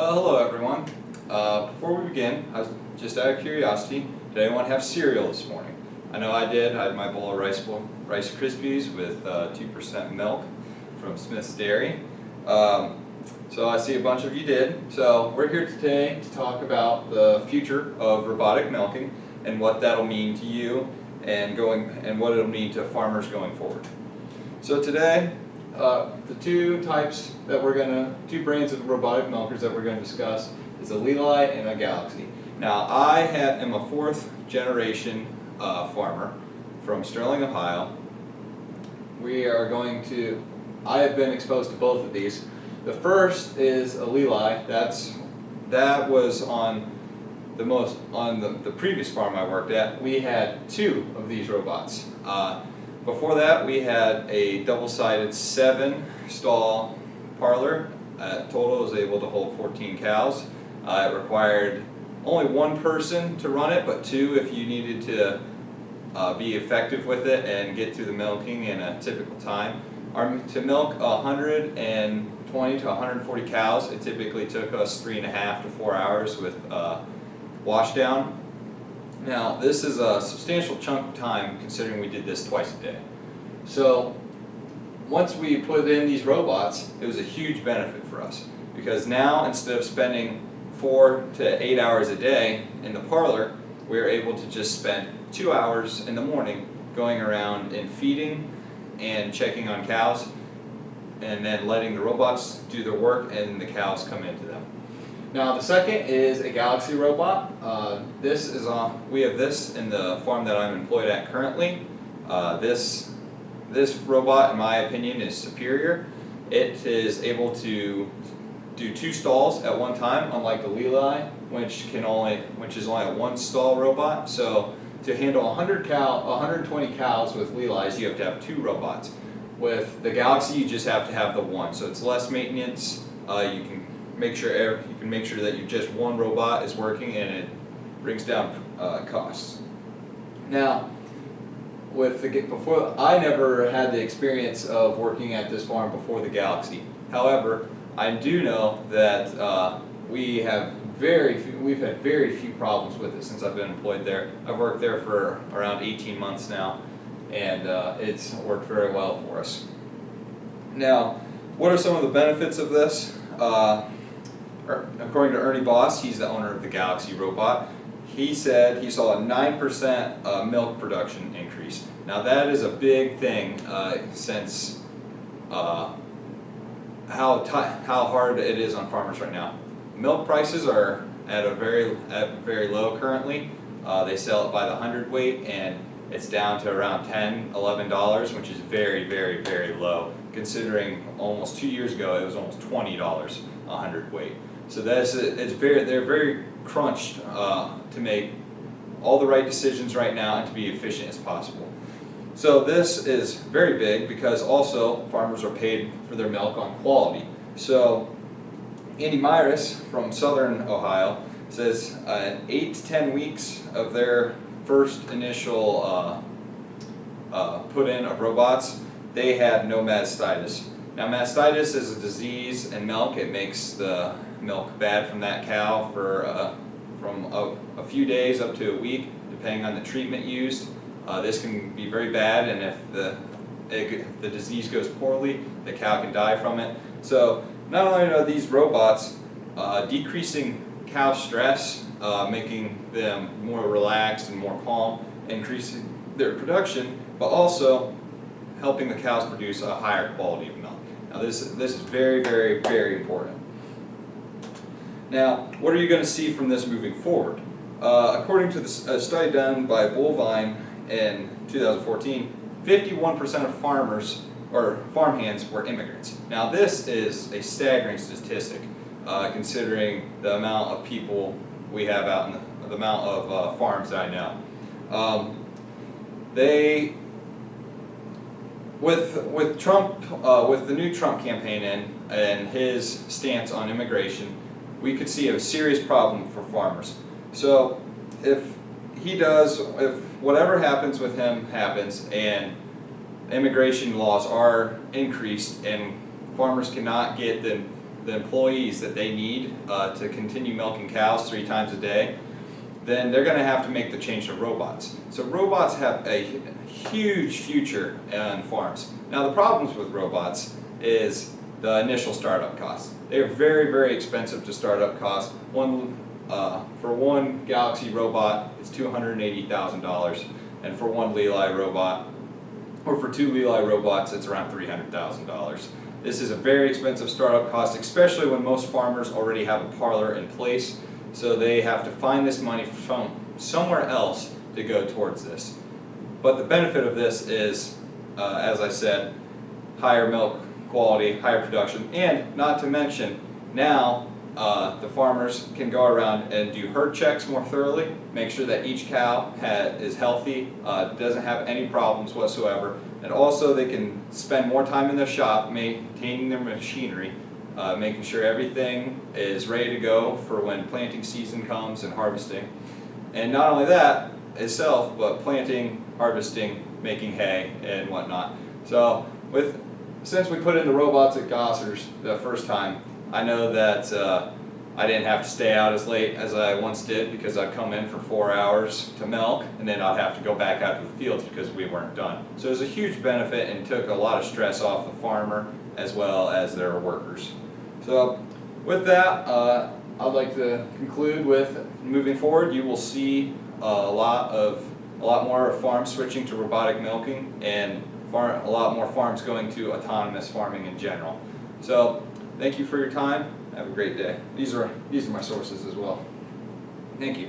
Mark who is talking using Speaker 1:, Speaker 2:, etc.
Speaker 1: Hello everyone. Before we begin, I was just out of curiosity, did anyone have cereal this morning? I know I did. I had my bowl of Rice Krispies with 2% milk from Smith's Dairy. So I see a bunch of you did. So we're here today to talk about the future of robotic milking and what that'll mean to you and what it'll mean to farmers going forward. So today, the two brands of robotic milkers that we're going to discuss is a Leli and a Galaxy. Now I am a fourth generation farmer from Sterling, Ohio. I have been exposed to both of these. The first is a Leli. That was on the previous farm I worked at. We had two of these robots. Before that, we had a double-sided 7-stall parlor. Total, it was able to hold 14 cows. It required only one person to run it, but two if you needed to be effective with it and get through the milking in a typical time. To milk 120 to 140 cows, it typically took us 3.5 to 4 hours with wash down. Now, this is a substantial chunk of time considering we did this twice a day. So, once we put in these robots, it was a huge benefit for us because now instead of spending 4 to 8 hours a day in the parlor, we're able to just spend 2 hours in the morning going around and feeding and checking on cows and then letting the robots do their work and the cows come into them. Now the second is a Galaxy robot. We have this in the farm that I'm employed at currently. This robot, in my opinion, is superior. It is able to do 2 stalls at one time, unlike the Leli, which is only a 1-stall robot. So to handle 120 cows with Lelis, you have to have 2 robots. With the Galaxy, you just have to have the one, so it's less maintenance. You can make sure that just one robot is working, and it brings down costs. Now, I never had the experience of working at this farm before the Galaxy. However, I do know that we've had very few problems with it since I've been employed there. I've worked there for around 18 months now, and it's worked very well for us. Now, what are some of the benefits of this? According to Ernie Boss, he's the owner of the Galaxy robot, he said he saw a 9% milk production increase. Now that is a big thing since how hard it is on farmers right now. Milk prices are at very low currently. They sell it by the hundredweight, and it's down to around $10, $11, which is very, very, very low. Considering almost 2 years ago it was almost $20 a hundredweight. So they're very crunched to make all the right decisions right now and to be efficient as possible. So this is very big because also farmers are paid for their milk on quality. So Andy Myris from Southern Ohio says 8 to 10 weeks of their first initial put in of robots, they had no mastitis. Now mastitis is a disease in milk. It makes the milk bad from that cow for from a few days up to a week, depending on the treatment used. This can be very bad, and if the disease goes poorly, the cow can die from it. So not only are these robots decreasing cow stress, making them more relaxed and more calm, increasing their production, but also helping the cows produce a higher quality of milk. Now this is very, very, very important. Now, what are you going to see from this moving forward? According to a study done by Bullvine in 2014, 51% of farmers or farmhands were immigrants. Now this is a staggering statistic considering the amount of people we have out in the amount of farms that I know. With Trump, with the new Trump campaign and his stance on immigration, we could see a serious problem for farmers. So if whatever happens with him happens and immigration laws are increased and farmers cannot get the the employees that they need to continue milking cows 3 times a day, then they're going to have to make the change to robots. So robots have a huge future on farms. Now the problems with robots is the initial startup costs. They're very, very expensive to start up cost. For one Galaxy robot, it's $280,000, and for one Leli robot, or for 2 Leli robots, it's around $300,000. This is a very expensive startup cost, especially when most farmers already have a parlor in place, so they have to find this money from somewhere else to go towards this. But the benefit of this is, as I said, higher milk quality, higher production, and not to mention, now the farmers can go around and do herd checks more thoroughly, make sure that each cow is healthy, doesn't have any problems whatsoever, and also they can spend more time in the shop maintaining their machinery, making sure everything is ready to go for when planting season comes and harvesting. And not only that itself, but planting, harvesting, making hay and whatnot. So since we put in the robots at Gosser's the first time, I know that I didn't have to stay out as late as I once did, because I'd come in for 4 hours to milk and then I'd have to go back out to the fields because we weren't done. So it was a huge benefit and took a lot of stress off the farmer as well as their workers. So with that, I'd like to conclude with, moving forward, you will see a lot more farms switching to robotic milking, and a lot more farms going to autonomous farming in general. So thank you for your time. Have a great day. These are my sources as well. Thank you.